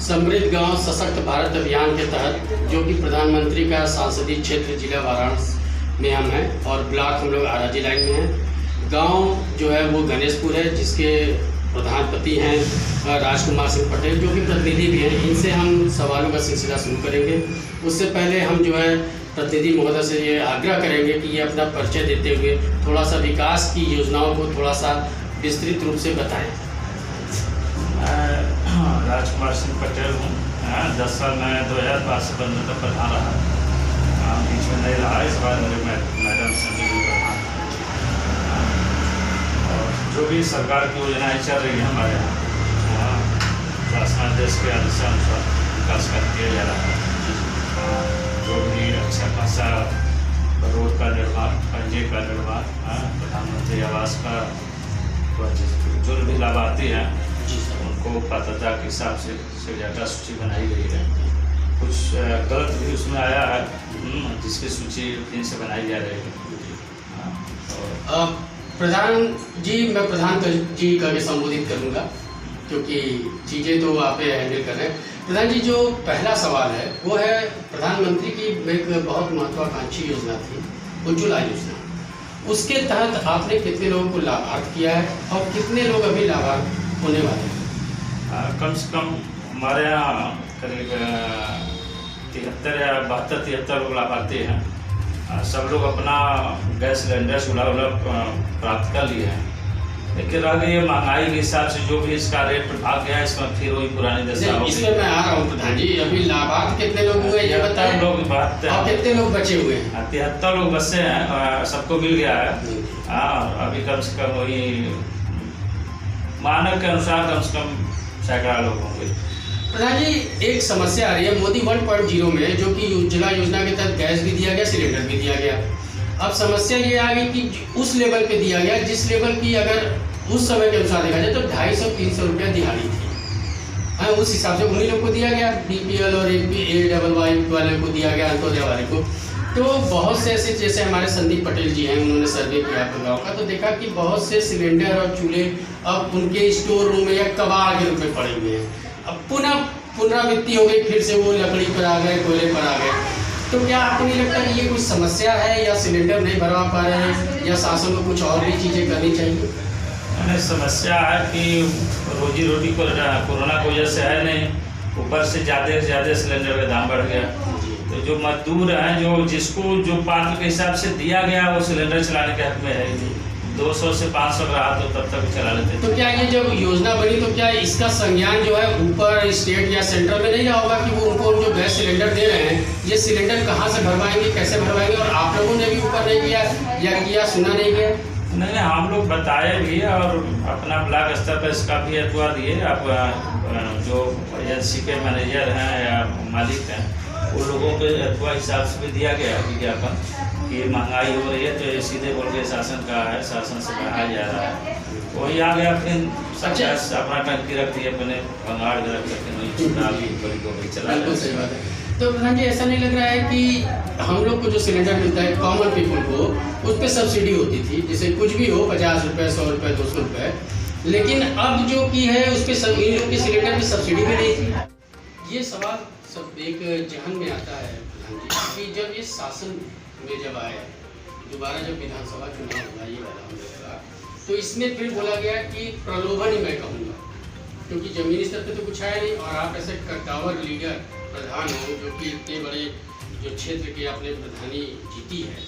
समृद्ध गांव सशक्त भारत अभियान के तहत जो कि प्रधानमंत्री का संसदीय क्षेत्र जिला वाराणसी में हम हैं और ब्लॉक हम लोग आराजी लाइन में हैं। गांव जो है वो गणेशपुर है, जिसके प्रधानपति हैं राजकुमार सिंह पटेल जो कि प्रतिनिधि भी हैं। इनसे हम सवालों का सिलसिला शुरू करेंगे। उससे पहले हम जो है प्रतिनिधि महोदय से ये आग्रह करेंगे कि ये अपना परिचय देते हुए थोड़ा सा विकास की योजनाओं को थोड़ा सा विस्तृत रूप से बताएं। राजकुमार सिंह पटेल हूँ। 10 साल मैं 2005 से बंद तक प्रधान रहा, बीच में नहीं रहा। इस बार मेरे मैडम संजीव प्रधान। और जो भी सरकार की योजनाएं चल रही है हमारे यहाँ शासनादेश के अनुसार विकास कार्य किया जा रहा है। जो भी अच्छा खासा रोड का निर्माण, पंजे का निर्माण, प्रधानमंत्री आवास का जो भी लाभार्थी हैं उनको पात्रता के हिसाब से डाटा सूची बनाई गई है। कुछ गलत भी उसमें आया है, जिसकी सूची फिर से बनाई जा रही है। प्रधान जी, मैं प्रधान जी करके संबोधित करूंगा क्योंकि चीज़ें तो आप हैंडल कर रहे हैं। प्रधान जी, जो पहला सवाल है वो है प्रधानमंत्री की एक बहुत महत्वाकांक्षी योजना थी उज्ज्वला योजना। उसके तहत आपने कितने लोगों को लाभार्थ किया है और कितने लोग अभी लाभार्थ होने वाले हैं? कम से कम हमारे यहाँ करीब 73 या 72-73 लोग लाभार्थी हैं। सब लोग अपना गैस सिलेंडर चूल्हा प्राप्त कर लिए हैं, लेकिन रह गई महंगाई के हिसाब से जो भी इसका रेट भाग गया, इसमें फिर वही पुरानी दशा हो गई। इसमें मैं आ रहा हूँ प्रधान जी, अभी लाभार्थ कितने लोग हुए ये बताएं। लोग बात और कितने लोग बचे हुए हैं? 73 लोग बचे हैं, सबको मिल गया है। अभी कम से कम वही मानक के अनुसार कम से कम सैकड़ा लोग होंगे। प्रधान जी, एक समस्या आ रही है मोदी 1.0 में, जो कि उज्ज्वला योजना के तहत गैस भी दिया गया, सिलेंडर भी दिया गया। अब समस्या ये आ गई कि उस लेवल पे दिया गया जिस लेवल की अगर उस समय के अनुसार देखा जाए तो 250-300 रुपया दिहाड़ी थी। उस हिसाब से उन्हीं लोग को दिया गया, BPL और AAY वाले को दिया गया, अंत्योदय वाले को। तो बहुत से ऐसे, जैसे हमारे संदीप पटेल जी हैं, उन्होंने सर्वे किया अपने गाँव का, तो देखा कि बहुत से सिलेंडर और चूल्हे अब उनके स्टोर रूम में या कबाड़ के रूप में पड़े हुए हैं। अब पुनरावृत्ति हो गई, फिर से वो लकड़ी पर आ गए, कोयले पर आ गए। तो क्या आपको नहीं लगता कि ये कोई समस्या है, या सिलेंडर नहीं भरवा पा रहे हैं, या शासन को कुछ और भी चीज़ें करनी चाहिए? समस्या है कि रोजी रोटी को कोरोना की वजह से है नहीं, ऊपर से ज़्यादा सिलेंडर का दाम बढ़ गया। तो जो मजदूर हैं, जिसको जो पात्र के हिसाब से दिया गया वो सिलेंडर चलाने के हक में है। 200 से 500 रहा तो तब तक चला लेते। तो क्या ये जब योजना बनी तो क्या इसका संज्ञान जो है ऊपर स्टेट या सेंट्रल में नहीं रहा होगा कि वो उनको जो गैस सिलेंडर दे रहे हैं, ये सिलेंडर कहाँ से भरवाएंगे, कैसे भरवाएंगे? और आप लोगों ने भी ऊपर नहीं किया या किया, सुना नहीं गया? नहीं, हम लोग बताए भी और अपना ब्लॉक स्तर पर इसका भी अथवा दिए। आप जो एजेंसी के मैनेजर हैं या मालिक हैं, उन लोगों के अथवा हिसाब से भी दिया गया विज्ञापन कि महंगाई हो रही है, तो ये सीधे बोल के शासन का है, शासन से बढ़ाया जा रहा है। वही आ गया, फिर सब अपना टंकी रख दिए, अपने भंगाड़ रख के वही चला। सही बात है। तो प्रधान जी, ऐसा नहीं लग रहा है कि हम लोग को जो सिलेंडर मिलता है कॉमन पीपल को, उस पर सब्सिडी होती थी, जैसे कुछ भी हो 50 रुपये, 100 रुपये, 200 रुपये, लेकिन अब जो की है उस पर इन लोग की सिलेंडर में सब्सिडी भी नहीं थी। ये सवाल सब एक जहन में आता है प्रधान जी कि जब ये शासन में जब आए, दोबारा जब विधानसभा चुनाव हुआ ये वाला हम लोग का, तो इसमें फिर बोला गया कि प्रलोभन ही मैं कहूँगा, क्योंकि जमीनी स्तर पर तो कुछ आया नहीं। और आप ऐसे कद्दावर लीडर प्रधान हो जो कि इतने बड़े जो क्षेत्र की आपने प्रधानी जीती है,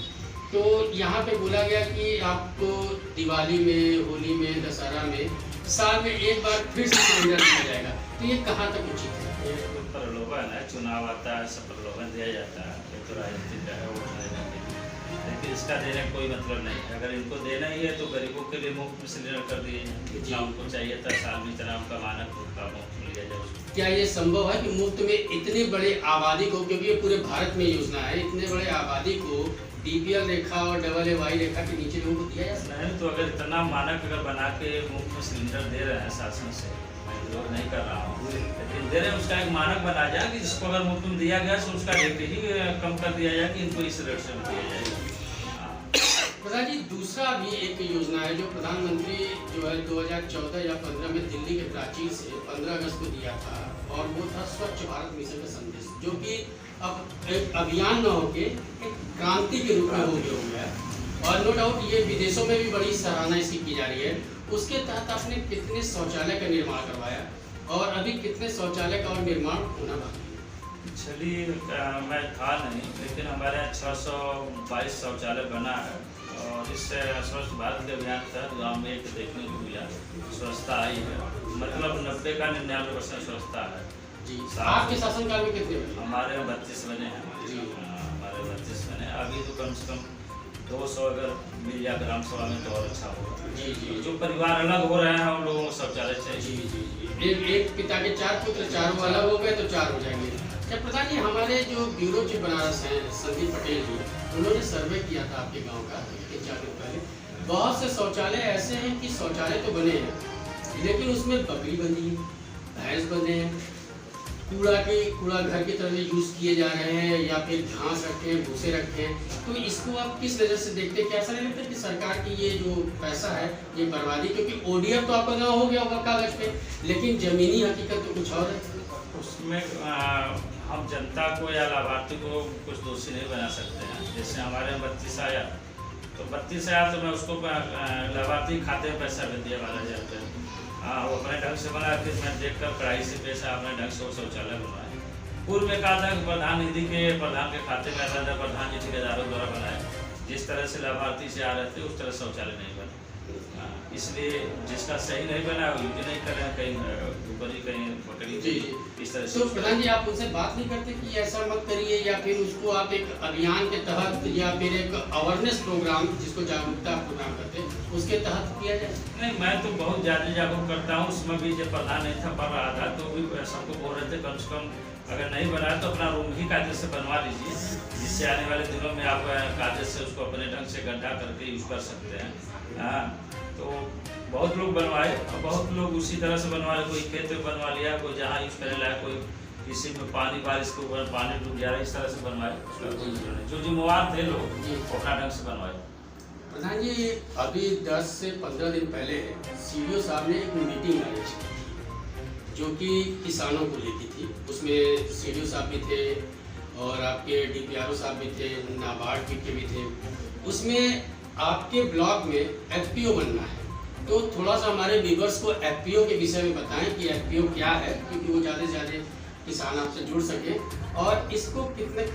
तो यहाँ पे बोला गया कि आपको दिवाली में, होली में, दशहरा में, साल में एक बार फिर से सिलेंडर दिया जाएगा। तो ये कहाँ तक उचित है? ये प्रलोभन है, चुनाव आता है, सब प्रलोभन दिया जाता है, ये तो राजनीति का है, वोट देने के लिए। लेकिन इसका देने का कोई मतलब नहीं है। अगर इनको देना ही है तो गरीबों के लिए मुफ्त में सिलेंडर कर दिए, जितना उनको चाहिए था साल में इतना उनका मानक का मुफ्त मिल गया जाए। क्या ये संभव है कि मुफ्त में इतनी बड़े आबादी को, क्योंकि ये पूरे भारत में योजना है, इतने बड़े आबादी को DPL रेखा और AAY रेखा के नीचे लोगों को दिया जा सकता है? नहीं, तो अगर इतना मानक अगर बना के मुफ्त में सिलेंडर दे रहे हैं शासन से, मैं विरोध नहीं कर रहा हूँ, लेकिन दे रहे हैं, उसका एक मानक बना जाए कि जिसको अगर मुफ्त में दिया गया तो उसका रेट ही कम कर दिया जाए कि इनको इस रेट से दिया जाए। प्रधान जी, दूसरा भी एक योजना है जो प्रधानमंत्री जो है 2014 या 15 में दिल्ली के प्राचीर से 15 अगस्त को दिया था, और वो था स्वच्छ भारत मिशन का संदेश, जो कि अब एक अभियान न होके एक क्रांति के रूप में हो गया है। और नो डाउट ये विदेशों में भी बड़ी सराहना इसकी की जा रही है। उसके तहत आपने कितने शौचालय का निर्माण करवाया और अभी कितने शौचालय का और निर्माण होना बाकी है? चलिए, मैं था नहीं, लेकिन हमारे यहाँ 622 शौचालय बना है। और इससे स्वच्छ भारत के अभियान के तहत गाँव में एक देखने को मिला स्वच्छता आई है, मतलब 90 का 99% स्वच्छता है जी। आपके शासनकाल में कितने बने? हमारे 32 बने हैं जी। हमारे 32 बने। अभी तो कम से कम 200 अगर मिल जाए ग्राम सभा में तो और अच्छा होगा जी जी। जो परिवार अलग हो रहे हैं उन लोगों को शौचालय चाहिए। जी जी। एक पिता के 4 पुत्र, चारों अलग हो गए तो 4 हो जाएंगे। क्या प्रधान जी, हमारे जो ब्यूरो चीफ बनारस हैं संदीप पटेल जी, उन्होंने सर्वे किया था आपके गांव का 3-4 दिन पहले। बहुत से शौचालय ऐसे हैं कि शौचालय तो बने हैं लेकिन उसमें बकरी बंधी है, भैंस बंधे हैं, कूड़ा घर की तरह यूज़ किए जा रहे हैं, या फिर घास रखे हैं, भूसे रखे हैं। तो इसको आप किस नज़र से देखते हैं? क्या ऐसा नहीं लगता कि सरकार की ये जो पैसा है ये बर्बादी, क्योंकि ओडीएफ तो आपका गाँव हो गया होगा कागज पे, लेकिन ज़मीनी हकीकत तो कुछ और है। उसमें हम जनता को या लाभार्थी को कुछ दोषी नहीं बना सकते हैं। जैसे हमारे 32 आया तो 32 आया तो मैं उसको लाभार्थी खाते में पैसा भेज दिया 12,000 रुपये। वो अपने ढंग से बना, फिर मैं देख कर कड़ाई से पैसा अपने ढंग से वो शौचालय बनवाए। पूर्व में कहा था कि प्रधान निधि के प्रधान के खाते में आता था, प्रधान जी ठेकेदारों द्वारा बनाए, जिस तरह से लाभार्थी से आ रहे थे उस तरह शौचालय नहीं बने। इसलिए जिसका सही नहीं बना वो यूज नहीं कर रहे हैं, कहीं ऊपर ही कहीं पकड़ी जी। इस तरह तो प्रधान जी, आप उनसे बात नहीं करते कि ऐसा मत करिए, या फिर उसको आप एक अभियान के तहत या फिर एक अवेयरनेस प्रोग्राम, जिसको जागरूकता प्रोग्राम करते हैं, उसके तहत किया जाए? नहीं, मैं तो बहुत ज़्यादा जागरूक करता हूँ। उसमें भी जब प्रधान नहीं था, पढ़ रहा था, तो भी सबको बोल रहे थे कम से कम अगर नहीं बना तो अपना रूम ही कागज से बनवा लीजिए, जिससे आने वाले दिनों में आप कागज से उसको अपने ढंग से गड्ढा करके यूज कर सकते हैं। तो बहुत लोग बनवाए और बहुत लोग उसी तरह से बनवाए, कोई खेत में बनवा लिया, कोई जहाँ यूज करने लायक, कोई किसी में पानी बारिश के ऊपर पानी डूब जा रहा है, इस तरह से बनवाए। उसका कोई जरूरत नहीं, जो जिम्मेवार थे लोग अपना ढंग से बनवाए। प्रधान जी, अभी 10 से 15 दिन पहले सीडीओ साहब ने एक मीटिंग लाई थी जो कि किसानों को लेती थी। उसमें सीडीओ साहब भी थे और आपके डीपीआरओ साहब भी थे, नाबार्ड के भी थे। उसमें आपके ब्लॉक में एफपीओ बनना है, तो थोड़ा सा हमारे व्यूअर्स को एफपीओ के विषय में बताएं कि एफपीओ क्या है, क्योंकि वो ज़्यादा से ज़्यादा किसान आपसे जुड़ सके, और इसको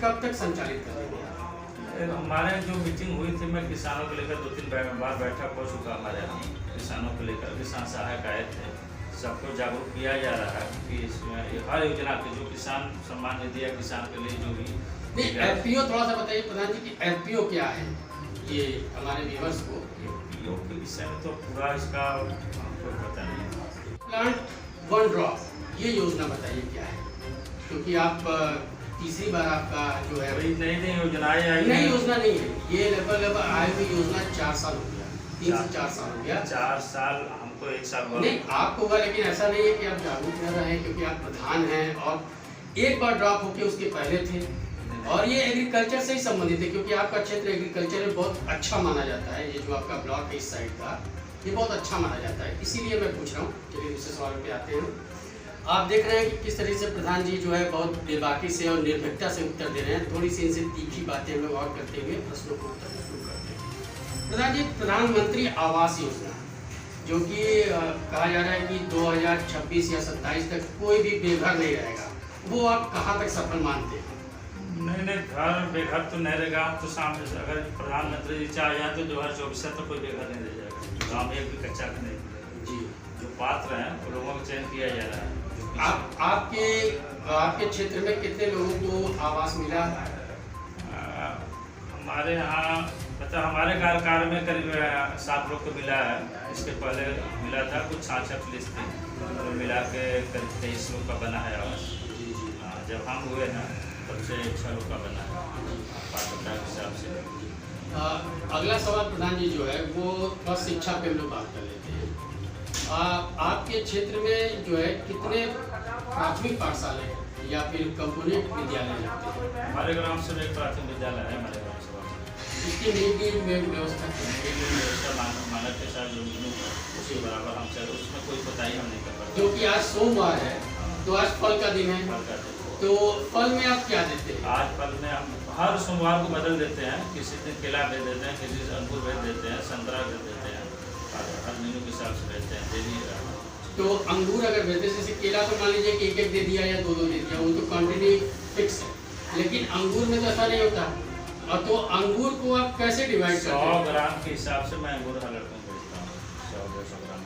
कब तक संचालित करेंगे? हमारे जो मीटिंग हुई थी, मैं किसानों को लेकर 2-3 बार बैठक हो चुका हमारे यहाँ। किसानों को लेकर किसान सहायक आए थे, सबको जागरूक किया जा रहा है कि इसमें हर योजना के जो किसान सम्मान निधि या किसान के लिए जो भी नहीं, एफपीओ थोड़ा सा बताइए प्रधान जी कि एफपीओ क्या है, ये हमारे व्यूअर्स को। एफपीओ के विषय में तो पूरा इसका हमको पता नहीं। प्लांट वन ड्रॉप, ये योजना बताइए क्या है, क्योंकि आप तीसरी बार आपका जो है नई योजनाएं आई। नई योजना नहीं है ये, लगभग आई हुई योजना 4 साल हो गया, 3 से 4 साल हो गया। 4 साल, हमको 1 साल हुआ। नहीं, आपको होगा, लेकिन ऐसा नहीं है कि आप जागरूक रह रहे हैं, क्योंकि आप प्रधान हैं और एक बार ड्रॉप होके उसके पहले थे, और ये एग्रीकल्चर से ही संबंधित है, क्योंकि आपका क्षेत्र एग्रीकल्चर में बहुत अच्छा माना जाता है। ये जो आपका ब्लॉक है इस साइड का, ये बहुत अच्छा माना जाता है, इसीलिए मैं पूछ रहा हूँ। चलिए दूसरे सवाल पे आते हैं। आप देख रहे हैं कि किस तरह से प्रधान जी जो है बहुत बेबाकी से और निर्भीकता से उत्तर दे रहे हैं। थोड़ी सी इनसे तीखी बातें हम लोग और करते हुए प्रश्नों को उत्तर शुरू करते हैं। प्रधान जी, प्रधानमंत्री आवास योजना, जो कि कहा जा रहा है कि 2026 या 27 तक कोई भी बेघर नहीं रहेगा, वो आप कहाँ तक सफल मानते हैं? नहीं, घर बेघर तो नहीं रहेगा। तो सामने से अगर प्रधानमंत्री जी चाह जाए तो 2024 तक कोई बेघर नहीं रह जाएगा। गाँव में एक भी कच्चा नहीं मिलेगा जी। जो पात्र हैं उन लोगों का चयन किया जा रहा है। आपके क्षेत्र में कितने लोगों को आवास मिला? हमारे यहाँ मतलब हमारे कार्यकाल में करीब 7 लोग को मिला है। इसके पहले मिला था कुछ 6 लिस्ट थी, तो मिला के करीब 23 लोग का बना है आवास। जब हम हुए हैं तब से 6 लोग का बना है पात्रता के हिसाब से। अगला सवाल प्रधान जी जो है वो बस शिक्षा पे हम लोग बात कर लेते हैं। आपके क्षेत्र में जो है कितने प्राथमिक पाठशाले या फिर कंपोनेंट विद्यालय लगते हैं? हमारे ग्राम से एक प्राथमिक विद्यालय है हमारे ग्राम सभा। इसकी व्यवस्था मानक के साथ जो मेनू उसके बराबर हम चल उसमें कोई बताई हम नहीं कर पाते। जो कि आज सोमवार है तो आज फल का दिन है, फल का दिन। तो फल में आप क्या देते हैं? आज फल में हम हर सोमवार को बदल देते हैं, किसी दिन केला दे देते हैं, किसी दिन अंगूर भेज देते हैं, संतरा दे देते हैं, हर मेनू के हिसाब से भेजते हैं डेली। तो अंगूर अगर भेजते जैसे केला तो मान लीजिए कि एक दे दिया या दो दे दिया, वो तो क्वान्टिटी फिक्स है, लेकिन अंगूर में तो ऐसा नहीं होता। और तो अंगूर को आप कैसे डिवाइड करते हैं? 100 ग्राम के हिसाब से मैं अंगूर हर लड़कों को भेजता हूँ, 100-150 ग्राम।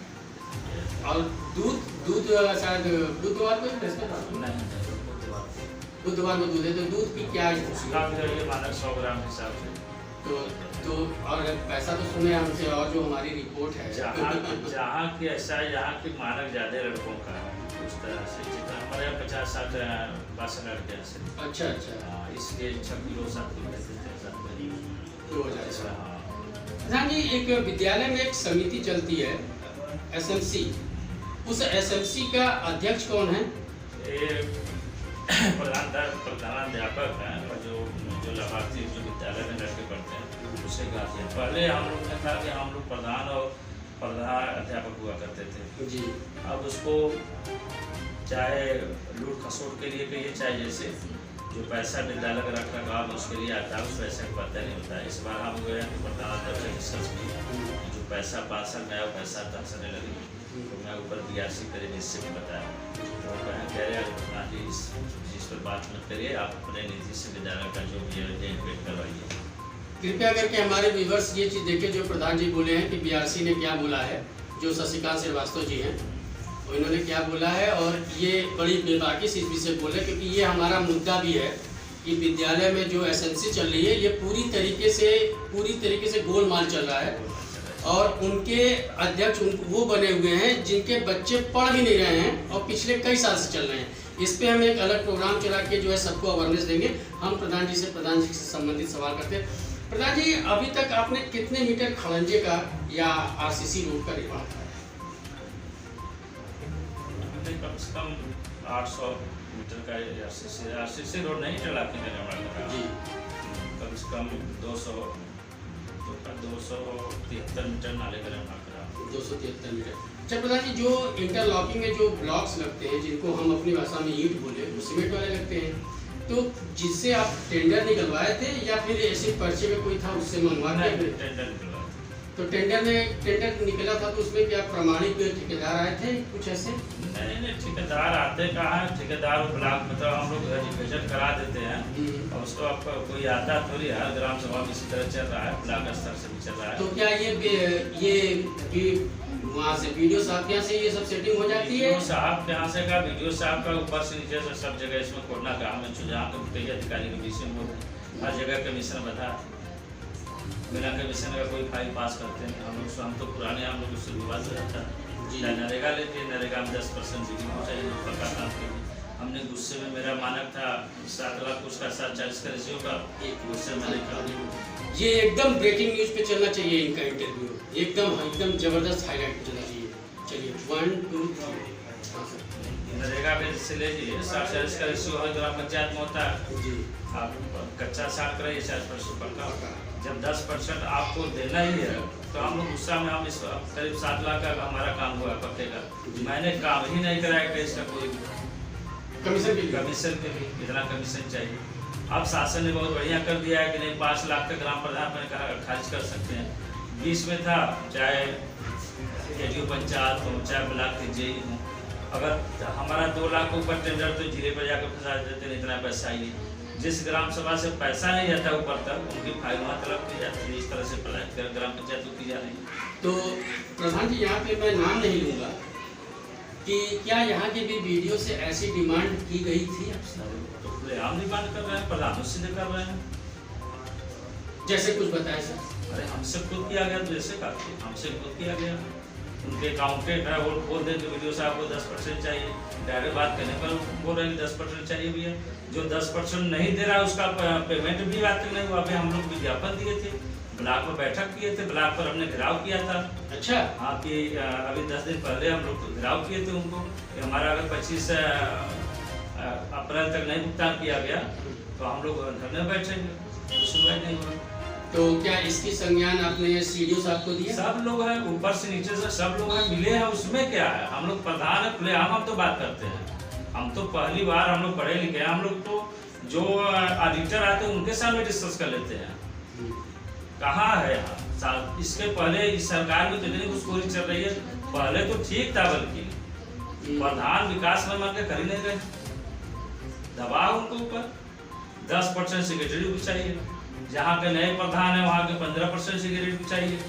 और दूध शायद बुधवार को भेजते हैं? नहीं, बुधवार को दूध है, तो दूध की क्या ये मानक 100 ग्राम के हिसाब से। तो और पैसा तो सुने हमसे, और जो हमारी रिपोर्ट है जहाँ की ऐसा है, यहाँ की मानक ज़्यादा लड़कों का है उस तरह से, जितना हमारे यहाँ 50-60 62 लड़के से। अच्छा इसलिए 6 किलो 7 किलो देते हैं, 7 तो हो जाएगा। हाँ। प्रधान जी, एक विद्यालय में एक समिति चलती है SMC, उस SMC का अध्यक्ष कौन है? प्रधानाध्यापक हैं, और जो लाभार्थी जो विद्यालय में लड़के पढ़ते हैं उसे गाते हैं। पहले हम लोग ने था कि हम लोग प्रधान और प्रधान अध्यापक हुआ करते थे जी। अब उसको चाहे लूट खसोट के लिए कहिए, चाहे जैसे जो पैसा विद्यालय का रख रखाव में उसके लिए आता है, उस पैसे का पता नहीं होता है। इस बार हम गए हैं प्रधानाध्यापक रिसर्च की, जो पैसा 5 साल में आया पैसा 10 साल लगी, तो मैं ऊपर BRC करीब इससे भी बताया, तो कह रहे प्रधान जी इस पर बात मत करिए, आप अपने निधि से विद्यालय का जो भी है पेड करवाइए। कृपया करके हमारे व्यूवर्स ये चीज़ देखें जो प्रधान जी बोले हैं कि BRC ने क्या बोला है, जो शशिकांत श्रीवास्तव जी हैं इन्होंने क्या बोला है, और ये बड़ी बेबाकी से इस विषय बोले, क्योंकि ये हमारा मुद्दा भी है कि विद्यालय में जो SMC चल रही है ये पूरी तरीके से गोलमाल चल रहा है, और उनके अध्यक्ष वो बने हुए हैं जिनके बच्चे पढ़ भी नहीं रहे हैं और पिछले कई साल से चल रहे हैं। इस पे हम एक अलग प्रोग्राम चला के जो है सबको अवेयरनेस देंगे। हम प्रधान जी से संबंधित सवाल करते हैं। प्रधान जी, अभी तक आपने कितने मीटर खड़ंजे का या RCC रोड का निर्माण किया? कम से कम 800 मीटर का RCC रोड नहीं चला के निर्माण करा जी, कम से कम 273 मीटर नाले का निर्माण करा। 273 मीटर। अच्छा प्रधान जी, जो इंटरलॉकिंग में जो ब्लॉक्स लगते हैं जिनको हम अपनी भाषा में ईंट बोले, वो सीमेंट वाले लगते हैं, तो जिससे आप टेंडर निकलवाए थे या फिर ऐसे पर्चे में कोई था उससे मंगवा के? टेंडर निकलवाया। तो टेंडर निकला था तो उसमें क्या प्रमाणित ठेकेदार आए थे कुछ ऐसे? नहीं, ठेकेदार आते कहाँ है, ठेकेदार ब्लॉक मतलब हम लोग रजिस्ट्रेशन करा देते हैं, और उसको आपका कोई आता थोड़ी, हर ग्राम सभा में इसी तरह चल रहा है, ब्लॉक स्तर से भी चल रहा है। तो क्या ये वहाँ से वीडियो साहब के यहाँ से ये सब सेटिंग हो जाती है? साहब के यहाँ से का वीडियो साहब का ऊपर से नीचे से सब जगह इसमें कोरोना काम है, जहाँ कई अधिकारी कमीशन हो, हर जगह कमीशन बता, बिना कमीशन का कोई फाइल पास करते हैं हम तो पुराने हम लोग उससे विवाद हो जाता है। नरेगा लेते हैं, नरेगा में 10% बिक्री हो चाहिए पक्का काम के लिए। हमने गुस्से में, मेरा मानक था 7 लाख, उसका 40 का रेशियो का, एक गुस्से में मैंने कहा ये एकदम ब्रेकिंग न्यूज पे चलना चाहिए इनका इंटरव्यू, एकदम जबरदस्त हाईलाइट चलना चाहिए। चलिए 1 2 3 नरेगा में से ले लीजिए 60-40 का रेशियो हर ग्राम पंचायत में होता है जी। आप कच्चा 60 कराइए, 40% पक्का। जब 10% आपको देना ही है तो हम लोग गुस्सा में हम इस करीब 7 लाख का हमारा काम हुआ पक्के का, मैंने काम ही नहीं कराया कि इसका कोई कमीशन के भी इतना कमीशन चाहिए। अब शासन ने बहुत बढ़िया कर दिया है कि नहीं 5 लाख का ग्राम प्रधान मैंने कहा खारिज कर सकते हैं। 20 में था, चाहे एडीओ पंचायत हो, चाहे ब्लॉक के जेई हो, अगर हमारा 2 लाख के ऊपर टेंडर तो जिले पर जाकर फंसा देते, इतना पैसा ही जिस ग्राम सभा से पैसा नहीं जाता ऊपर तक उनकी फाइल वहाँ तलब की जाती है। इस तरह से ग्राम पंचायत की जा रही है। तो प्रधान जी, यहाँ पे मैं नाम नहीं लूँगा कि क्या यहाँ के भी वीडियो से ऐसी डिमांड की गई थी आपसे? तो हम डिमांड कर रहे हैं, प्रधानों से कर रहे हैं, जैसे कुछ बताए सर। अरे हमसे खुद किया गया, तो जैसे काफी हमसे खुद किया गया, उनके अकाउंटेंट है वो बोल दें कि वीडियो साहब को 10% चाहिए, डायरेक्ट बात करने पर बोल रहे हैं 10% चाहिए भैया। जो 10% नहीं दे रहा है उसका पेमेंट भी आज तक नहीं हुआ। अभी हम लोग विज्ञापन दिए थे, ब्लॉक पर बैठक किए थे, ब्लॉक पर हमने घेराव किया था। अच्छा हाँ, कि अभी 10 दिन पहले हम लोग घेराव किए थे उनको कि हमारा अगर 25 अप्रैल तक नहीं भुगतान किया गया तो हम लोग धरने बैठेंगे, सुनवाई नहीं हुआ। तो क्या इसकी संज्ञान आपने सीडीओ साहब को दिया? सब लोग हैं, ऊपर से नीचे से सब लोग हैं, मिले हैं, उसमें क्या है। हम लोग प्रधान है, खुले हम तो बात करते हैं। हम तो पहली बार हम लोग पढ़े लिखे हैं, हम लोग तो जो ऑडिटर आते हैं उनके सामने डिस्कस कर लेते हैं। कहाँ है यहाँ, इसके पहले इस सरकार में जितनी घुसखोरी चल रही है, पहले तो ठीक था, बल्कि प्रधान विकास में मान के कर ही नहीं रहे। दबाव उनको ऊपर 10% सेक्रेटरी को चाहिए, जहाँ के नए प्रधान है वहाँ के 15% सेक्रेटरी को चाहिए।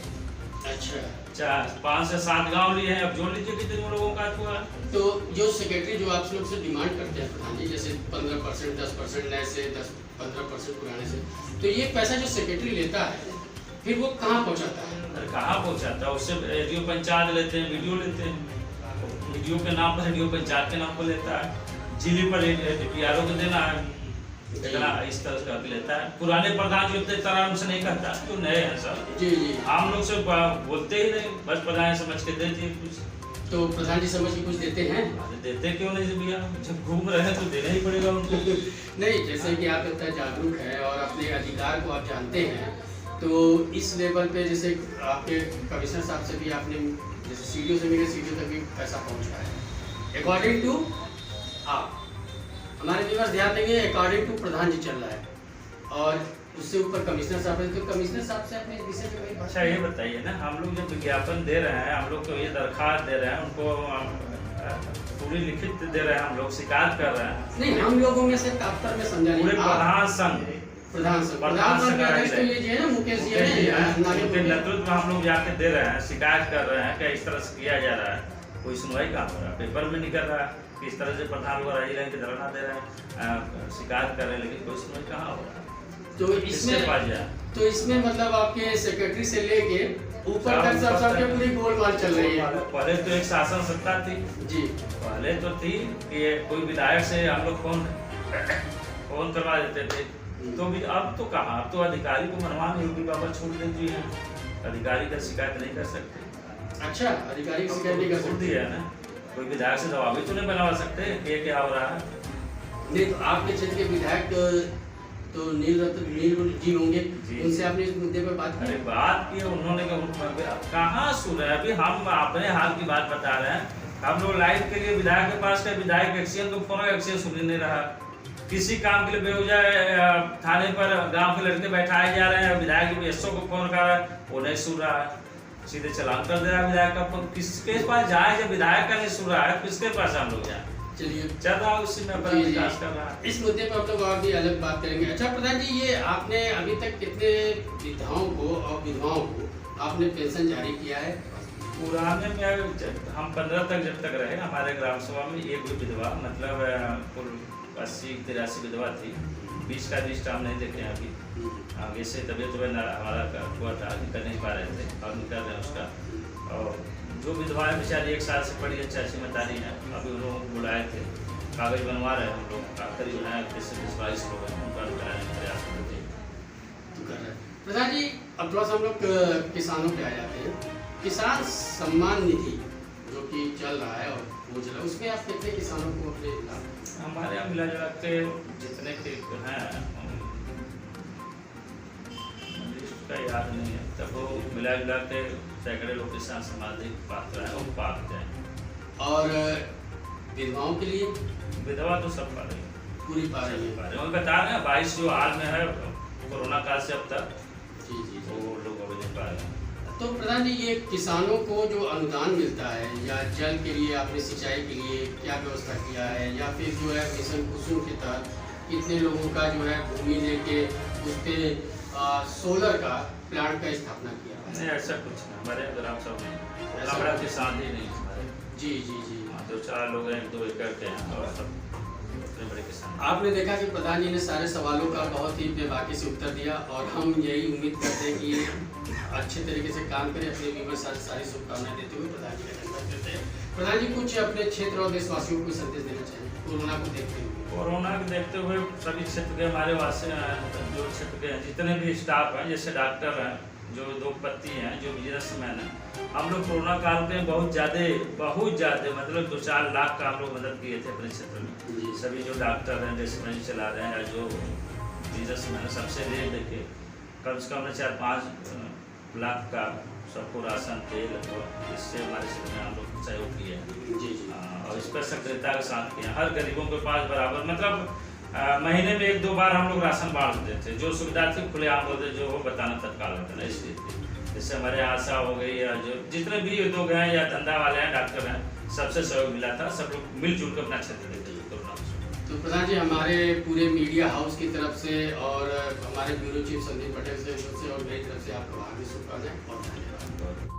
अच्छा, 5 से 7 गांव लिए हैं, अब जोड़ लीजिए कितने लोगों का हुआ है। तो जो सेक्रेटरी जो आप लोग से डिमांड करते हैं प्रधान जी, जैसे 15%, 10% नए से 10-15% पुराने से, तो ये पैसा जो सेक्रेटरी लेता है फिर वो कहाँ पहुँचाता है? अरे कहाँ पहुँचाता है, उससे रेडियो पंचायत लेते हैं, वीडियो लेते हैं, वीडियो के नाम पर रेडियो पंचायत के नाम पर लेता है, जिले पर DPRO को देना है, इतना इस तरह का लेता है। पुराने प्रधान जो इतने तरह से नहीं करता, जो नए हैं सब जी जी, हम लोग से बोलते ही नहीं, बस प्रधान समझ के दे दिए कुछ। तो प्रधान जी समझ के कुछ देते हैं? देते क्यों नहीं भैया, जब घूम रहे हैं तो देना ही पड़ेगा उनको। नहीं, जैसे कि आप इतना जागरूक हैं और अपने अधिकार को आप जानते हैं, तो इस लेवल पे जैसे आपके कमिश्नर साहब से भी आपने जैसे सीडीओ से मिले, सीडीओ तक भी पैसा पहुंचा है अकॉर्डिंग टू आप। हमारे व्यूअर्स ध्यान देंगे, अकॉर्डिंग टू प्रधान जी चल रहा है और उससे ऊपर कमिश्नर साहब है, तो कमिश्नर साहब से अपने विषय पे वही बात। अच्छा ये बताइए ना, हम लोग जब विज्ञापन दे रहे हैं, हम लोग को ये दरखास्त दे रहे हैं, उनको पूरी लिखित दे रहे हैं, हम लोग शिकायत कर रहे हैं। नहीं, हम लोगों में से दफ्तर में समझा नहीं, पूरे प्रधान संघ प्रधान संघ अध्यक्ष तो ये जो है ना मुकेश जी है, उनके नेतृत्व में हम लोग जाके दे रहे हैं, शिकायत कर रहे हैं कि इस तरह से किया जा रहा है, कोई सुनवाई कहाँ हो रहा है, पेपर में नहीं कर रहा है कि इस तरह से प्रधान लोग रही रहे धरना दे रहे हैं, शिकायत कर रहे हैं, लेकिन कोई सुनवाई कहाँ हो रहा है। तो इसमें मतलब आपके सेक्रेटरी से लेके ऊपर तक सबके पूरी गोलमाल चल रही है। पहले तो एक शासन सत्ता थी जी, पहले तो थी कि कोई विधायक से हम लोग फोन करवा देते थे, तो भी अब तो कहाँ, अब तो अधिकारी को मनवा नहीं होगी, बाबा छोड़ देती है, अधिकारी का शिकायत नहीं कर सकते। अच्छा, अधिकारी की शिकायत नहीं कर सकते है ना, कोई विधायक से दबाव भी तो नहीं बनवा सकते कि क्या हो रहा है। नहीं, तो आपके क्षेत्र के विधायक तो नील जी होंगे, उनसे आपने इस मुद्दे पर बात की? बात की, उन्होंने कहाँ सुना है। अभी हम अपने हाल की बात बता रहे हैं, हम लोग लाइट के लिए विधायक के पास का विधायक एक्सीडेंट को फोन एक्सीडेंट सुन नहीं रहा, किसी काम के लिए बेवजह थाने पर गांव के लड़के बैठाए जा रहे हैं, विधायक एसओ को फोन कर रहा है, वो नहीं सुन रहा है, सीधे चलान कर दे रहा है विधायक का फोन। किसके पास जाए जब विधायक का नहीं सुन रहा है, किसके पास हम लोग जाए? चलिए, चल रहा है उसी में अपना विकास कर रहा है। इस मुद्दे पर हम लोग और भी अलग बात करेंगे। अच्छा प्रधान जी, ये आपने अभी तक कितने विधवाओं को और विधवाओं को आपने पेंशन जारी किया है? पुराने में हम 15 तक जब तक रहे हमारे ग्राम सभा में, एक भी विधवा मतलब कुल 80-83 विधवा थी, 20 का लिस्ट हम नहीं देखे हैं अभी, आगे से तबियत हमारा हुआ था कि कर नहीं पा रहे थे, और नहीं कर रहे हैं उसका। और जो विधवाएं बेचारी 1 साल से पड़ी अच्छी मतारी हैं, अभी उन लोगों को बुलाए थे, कागज बनवा रहे हैं हम लोग, करीब 20-22 लोग हैं, उनका कराने का प्रयास करते हैं। प्रधान जी, अब थोड़ा सा हम लोग किसानों पे आ जाते हैं। किसान सम्मान निधि जो कि चल रहा है और वो चला, उसमें आप कितने किसानों को अपने हमारे यहाँ मिला जुला के जितने के हैं, का याद नहीं है, तब वो मिला जुला के सैकड़े लोग किसान सामाजिक पात्र हैं, वो पात्र हैं। और विधवाओं के लिए? विधवा तो सब पा रही पूरी पा रही है। वो बता रहे हैं 22 जो हाल में है कोरोना काल से अब तक, जी जी, वो लोग अभी नहीं पा रहे हैं। तो प्रधान जी, ये किसानों को जो अनुदान मिलता है या जल के लिए आपने सिंचाई के लिए क्या व्यवस्था किया है, या फिर जो है मिशन कुसुम के तहत कितने लोगों का जो है भूमि लेके उस पर सोलर का प्लांट का स्थापना किया है? नहीं, ऐसा कुछ नहीं हमारे ग्राम सभा में, बड़ा किसान ही नहीं हमारे। जी जी जी, 2-4 लोग हैं, 2 एकड़ के हैं, और सब बड़े किसान। आपने देखा कि प्रधान जी ने सारे सवालों का बहुत ही बेबाकी से उत्तर दिया, और हम यही उम्मीद करते हैं कि अच्छे तरीके से काम करें। अपने व्यूअर्स साथ सारी शुभकामनाएं देते हुए प्रधान जी का धन्यवाद करते हैं। प्रधान जी, कुछ अपने क्षेत्र और देशवासियों को संदेश देना चाहिए कोरोना को देखते हुए? कोरोना को देखते हुए सभी क्षेत्र के हमारे वासी जो क्षेत्र के जितने भी स्टाफ हैं, जैसे डॉक्टर हैं, जो उद्योगपति हैं, जो बिजनेसमैन हैं, हम लोग कोरोना काल में बहुत ज़्यादा मतलब 2-4 लाख का हम लोग मदद किए थे अपने क्षेत्र में। सभी जो डॉक्टर हैं, जैसे चला रहे हैं, या जो बिजनेसमैन, सबसे ले देखे कम से कम 4-5 लाख का सबको राशन तेल और इससे हमारे क्षेत्र में हम लोग सहयोग किए हैं जी जी। और इस पर सक्रियता के साथ किए हैं। हर गरीबों के पास बराबर मतलब महीने में 1-2 बार हम लोग राशन बांट देते थे। जो सुविधा थी खुले आम बोलते जो हो बताना तत्काल होता है इसलिए थी। जैसे हमारे आशा हो गई या जो जितने भी उद्योग हैं या धंधा वाले हैं, डॉक्टर हैं, सबसे सहयोग मिला था। सब लोग मिलजुल कर अपना क्षेत्र देते थे कोरोना में। तो प्रधान जी हमारे पूरे मीडिया हाउस की तरफ से और हमारे ब्यूरो चीफ संदीप पटेल से और मेरी तरफ से आपको आगे शुभकामनाएं और धन्यवाद।